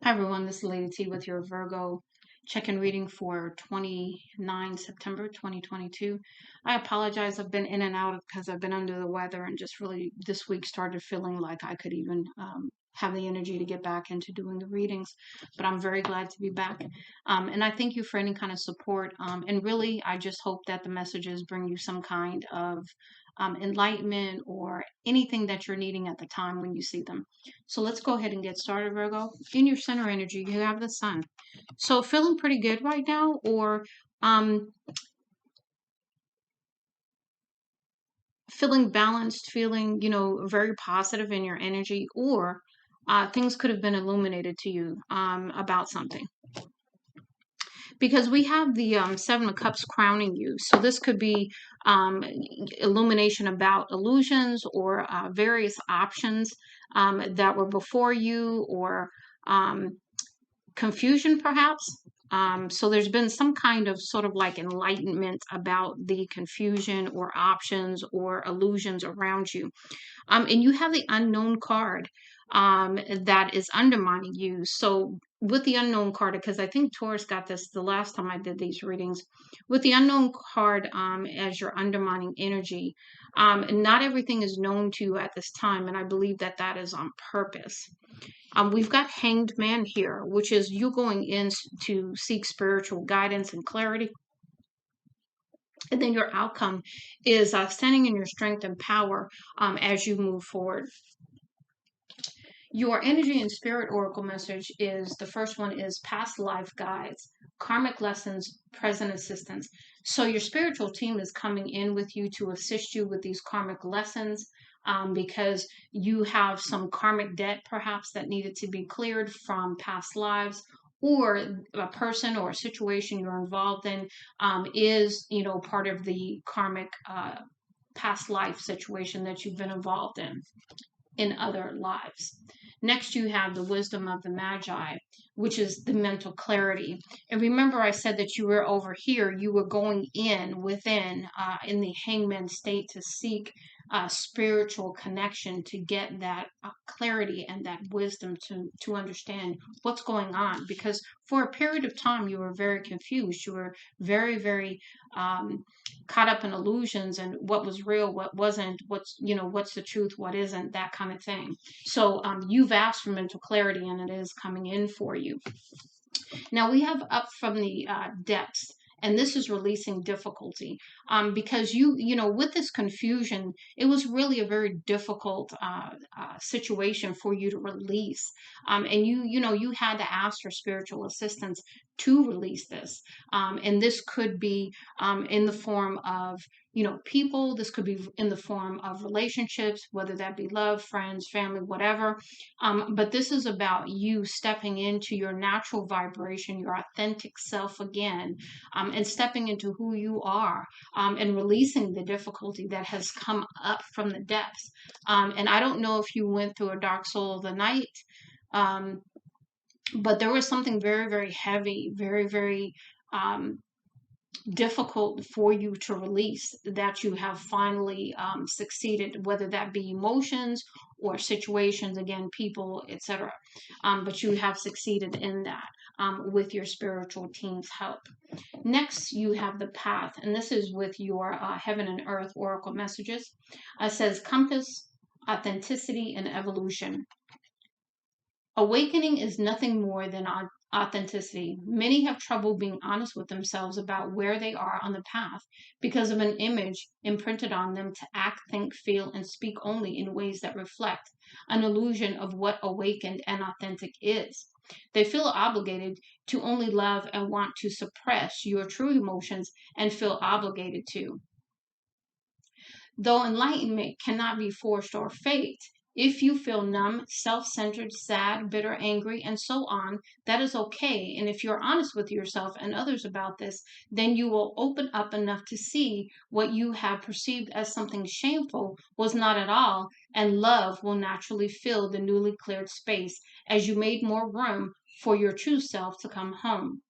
Hi everyone, this is Lady T with your Virgo check-in reading for 29 September 2022. I apologize, I've been in and out because I've been under the weather and just really this week started feeling like I could even have the energy to get back into doing the readings, but I'm very glad to be back. And I thank you for any kind of support. And really, I just hope that the messages bring you some kind of enlightenment or anything that you're needing at the time when you see them. So let's go ahead and get started, Virgo. In your center energy, you have the sun. So feeling pretty good right now, or um, feeling balanced, feeling, very positive in your energy, or things could have been illuminated to you about something. Because we have the Seven of Cups crowning you. So this could be illumination about illusions or various options that were before you, or um, confusion perhaps. So there's been some kind of sort of like enlightenment about the confusion or options or illusions around you. And you have the unknown card that is undermining you. So with the unknown card, because I think Taurus got this the last time I did these readings, with the unknown card as your undermining energy, not everything is known to you at this time, and I believe that that is on purpose. We've got Hanged Man here, which is you going in to seek spiritual guidance and clarity. And then your outcome is standing in your strength and power as you move forward. Your energy and spirit oracle message is the first one is past life guides, karmic lessons, present assistance. So your spiritual team is coming in with you to assist you with these karmic lessons because you have some karmic debt perhaps that needed to be cleared from past lives, or a person or a situation you're involved in is, part of the karmic past life situation that you've been involved in other lives. Next, you have the wisdom of the Magi, which is the mental clarity. And remember, I said that you were over here, you were going in the hangman state to seek spiritual connection to get that clarity and that wisdom to understand what's going on. Because for a period of time, you were very confused. You were very, very caught up in illusions and what was real, what wasn't, what's the truth, what isn't, that kind of thing. So you've asked for mental clarity and it is coming in for you. Now we have up from the depths, and this is releasing difficulty because with this confusion, it was really a very difficult situation for you to release, and you had to ask for spiritual assistance to release this, and this could be in the form of people. This could be in the form of relationships, whether that be love, friends, family, whatever. But this is about you stepping into your natural vibration, your authentic self again, and stepping into who you are, and releasing the difficulty that has come up from the depths. And I don't know if you went through a dark soul of the night, um, but there was something very, very heavy, very, very difficult for you to release that you have finally succeeded, whether that be emotions or situations, again, people, etc. But you have succeeded in that with your spiritual team's help. Next, you have the path, and this is with your heaven and earth oracle messages. It says compass, authenticity, and evolution. Awakening is nothing more than authenticity. Many have trouble being honest with themselves about where they are on the path because of an image imprinted on them to act, think, feel, and speak only in ways that reflect an illusion of what awakened and authentic is. They feel obligated to only love and want to suppress your true emotions and feel obligated to. Though enlightenment cannot be forced or faked, if you feel numb, self centered, sad, bitter, angry, and so on, that is okay. And if you're honest with yourself and others about this, then you will open up enough to see what you have perceived as something shameful was not at all, and love will naturally fill the newly cleared space as you made more room for your true self to come home.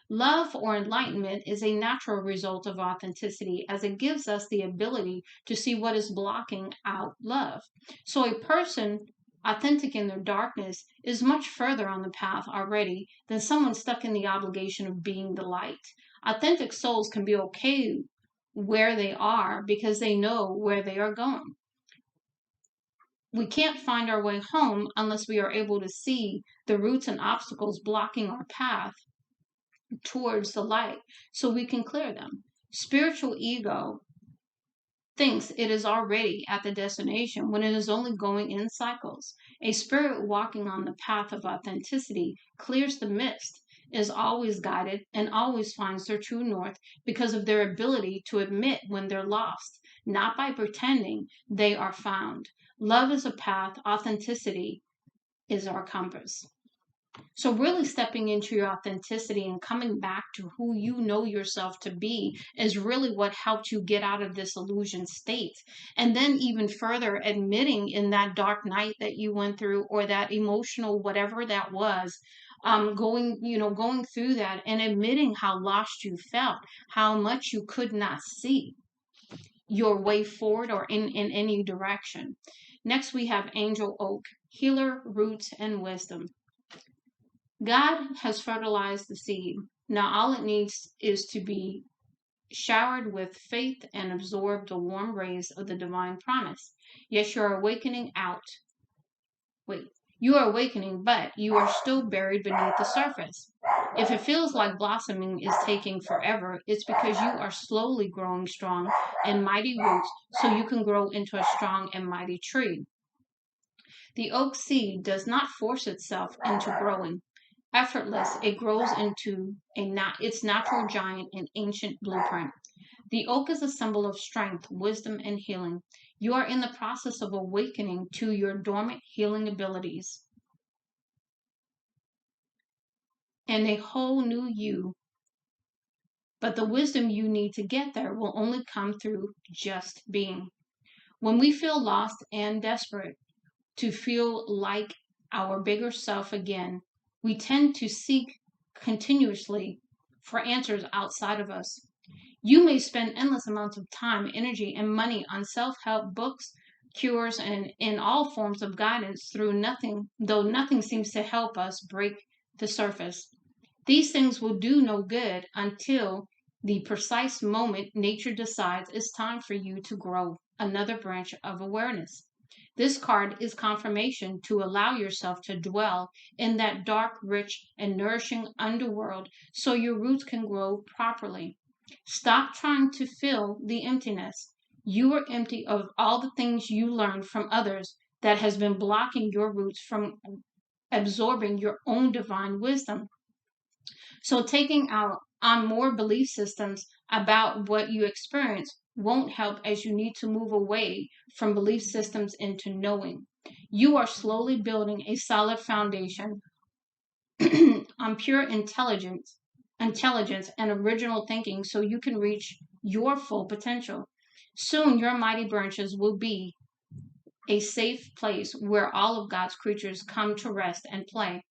Love or enlightenment is a natural result of authenticity as it gives us the ability to see what is blocking out love. So a person authentic in their darkness, is much further on the path already than someone stuck in the obligation of being the light. Authentic souls can be okay where they are because they know where they are going. We can't find our way home unless we are able to see the roots and obstacles blocking our path towards the light so we can clear them. Spiritual ego thinks it is already at the destination when it is only going in cycles. A spirit walking on the path of authenticity clears the mist, is always guided, and always finds their true north because of their ability to admit when they're lost, not by pretending they are found. Love is a path, authenticity is our compass. So, really stepping into your authenticity and coming back to who you know yourself to be is really what helped you get out of this illusion state. And then, even further, admitting in that dark night that you went through, or that emotional whatever that was, going through that and admitting how lost you felt, how much you could not see your way forward or in any direction. Next, we have Angel Oak, healer, roots, and wisdom. God has fertilized the seed. Now all it needs is to be showered with faith and absorb the warm rays of the divine promise. Yes, you are awakening out. Wait, you are awakening, but you are still buried beneath the surface. If it feels like blossoming is taking forever, it's because you are slowly growing strong and mighty roots so you can grow into a strong and mighty tree. The oak seed does not force itself into growing. Effortless, it grows into its natural giant and ancient blueprint. The oak is a symbol of strength, wisdom, and healing. You are in the process of awakening to your dormant healing abilities and a whole new you. But the wisdom you need to get there will only come through just being. When we feel lost and desperate to feel like our bigger self again, we tend to seek continuously for answers outside of us. You may spend endless amounts of time, energy, and money on self help books, cures, and in all forms of guidance through nothing, though nothing seems to help us break the surface. These things will do no good until the precise moment nature decides it's time for you to grow another branch of awareness. This card is confirmation to allow yourself to dwell in that dark, rich, and nourishing underworld so your roots can grow properly. Stop trying to fill the emptiness. You are empty of all the things you learned from others that has been blocking your roots from absorbing your own divine wisdom. So taking out on more belief systems about what you experience won't help, as you need to move away from belief systems into knowing. You are slowly building a solid foundation on pure intelligence and original thinking so you can reach your full potential. Soon your mighty branches will be a safe place where all of God's creatures come to rest and play.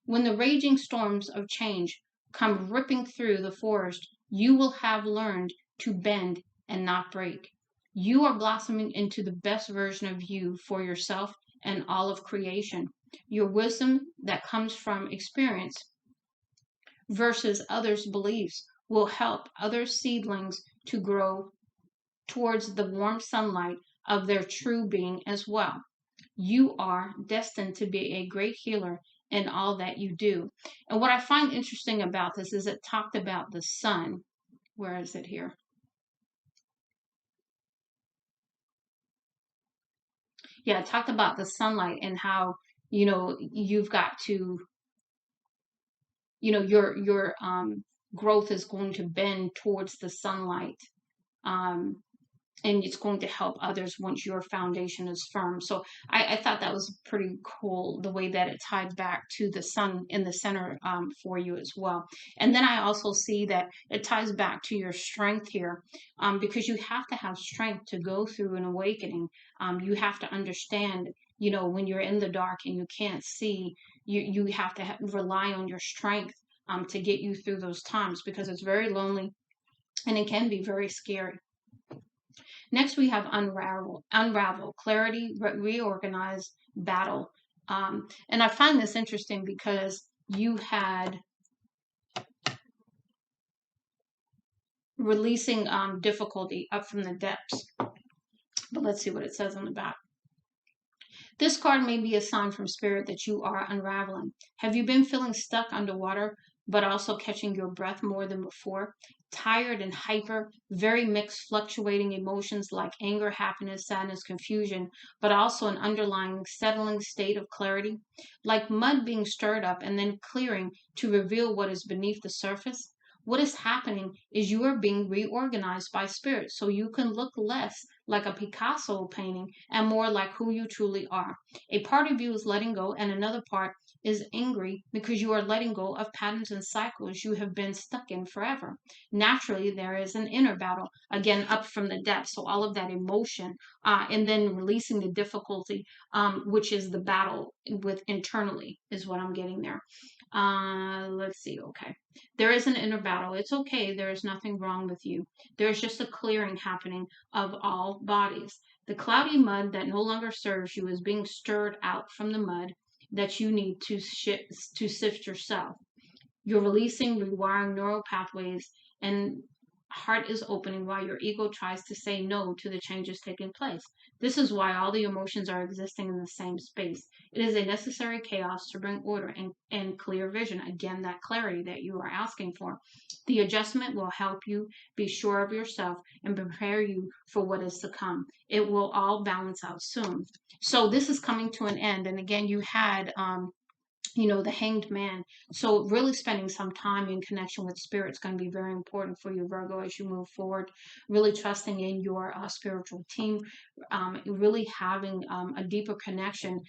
When the raging storms of change come ripping through the forest, you will have learned to bend and not break. You are blossoming into the best version of you for yourself and all of creation. Your wisdom that comes from experience versus others' beliefs will help other seedlings to grow towards the warm sunlight of their true being as well. You are destined to be a great healer in all that you do. And what I find interesting about this is it talked about the sun. Where is it here? Yeah, it talked about the sunlight and how, you've got to, your growth is going to bend towards the sunlight. Um, and it's going to help others once your foundation is firm. So I thought that was pretty cool, the way that it tied back to the sun in the center for you as well. And then I also see that it ties back to your strength here, because you have to have strength to go through an awakening. You have to understand, when you're in the dark and you can't see, you have to rely on your strength to get you through those times, because it's very lonely and it can be very scary. Next, we have unravel, clarity, reorganize, battle. And I find this interesting because you had releasing difficulty up from the depths. But let's see what it says on the back. This card may be a sign from spirit that you are unraveling. Have you been feeling stuck underwater, but also catching your breath more than before? Tired and hyper, very mixed, fluctuating emotions like anger, happiness, sadness, confusion, but also an underlying settling state of clarity, like mud being stirred up and then clearing to reveal what is beneath the surface. What is happening is you are being reorganized by spirit so you can look less like a Picasso painting and more like who you truly are. A part of you is letting go, and another part is angry because you are letting go of patterns and cycles you have been stuck in forever. Naturally, there is an inner battle, again, up from the depths. So, all of that emotion, and then releasing the difficulty, which is the battle with internally, is what I'm getting there. Let's see. Okay. There is an inner battle. It's okay. There is nothing wrong with you. There's just a clearing happening of all bodies. The cloudy mud that no longer serves you is being stirred out from the mud that you need to sift yourself. You're releasing, rewiring neural pathways, and heart is opening while your ego tries to say no to the changes taking place. This is why all the emotions are existing in the same space. It is a necessary chaos to bring order and clear vision. Again, that clarity that you are asking for. The adjustment will help you be sure of yourself and prepare you for what is to come. It will all balance out soon. So this is coming to an end. And again, you had the hanged man. So really spending some time in connection with spirit is going to be very important for you, Virgo, as you move forward. Really trusting in your spiritual team, really having a deeper connection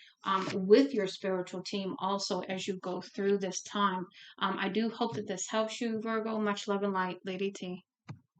with your spiritual team also as you go through this time. I do hope that this helps you, Virgo. Much love and light, Lady T.